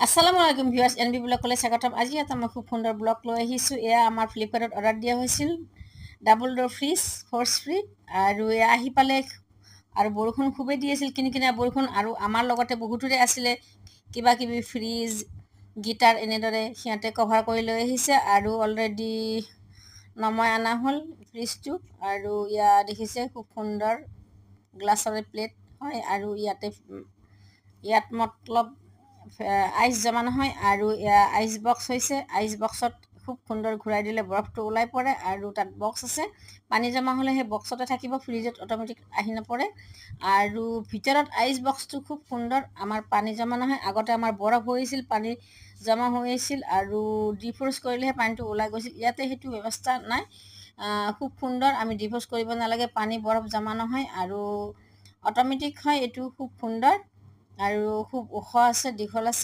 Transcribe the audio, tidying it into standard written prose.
আসসালামু আলাইকুম viewers, NB ব্লগলৈ স্বাগতম। আজি এটা মই খুব সুন্দৰ ব্লগ লৈ আহিছোঁ। এয়া আমাৰ ফ্লিপকাৰ্টত অৰ্ডাৰ দিয়া হৈছিল ডাবল ডোৰ ফ্ৰিজ ফ'ৰ্চ ফ্ৰী, আৰু এয়া আহি পালে। আৰু বৰষুণ খুবেই দি আছিল, কিনকিনীয়া বৰষুণ, আৰু আমাৰ লগতে বহুতৰে আছিলে কিবা কিবি ফ্ৰিজ গিটাৰ এনেদৰে সিহঁতে কভাৰ কৰি লৈ আহিছে। আৰু অলৰেডি নমাই অনা হ'ল ফ্ৰিজটো। আৰু ইয়াত দেখিছে খুব সুন্দৰ গ্লাছৰে প্লেট হয়, আৰু ইয়াত মতলব আইচ জমা নহয়। আৰু আইচ বক্স হৈছে, আইচ বক্সত খুব সুন্দৰ ঘূৰাই দিলে বৰফটো ওলাই পৰে, আৰু তাত বক্স আছে। পানী জমা হ'লে সেই বক্সতে থাকিব, ফ্ৰিজত অট'মেটিক আহি নপৰে। আৰু ভিতৰত আইচ বক্সটো খুব সুন্দৰ, আমাৰ পানী জমা নহয়। আগতে আমাৰ বৰফ হৈছিল, পানী জমা হৈ আছিল, আৰু ডিফ্ৰষ্ট কৰিলেহে পানীটো ওলাই গৈছিল। ইয়াতে সেইটো ব্যৱস্থা নাই। খুব সুন্দৰ, আমি ডিফ্ৰষ্ট কৰিব নালাগে, পানী বৰফ জমা নহয়, আৰু অট'মেটিক হয়। এইটো খুব সুন্দৰ আৰু খুব ওখ আছে, দীঘল আছে।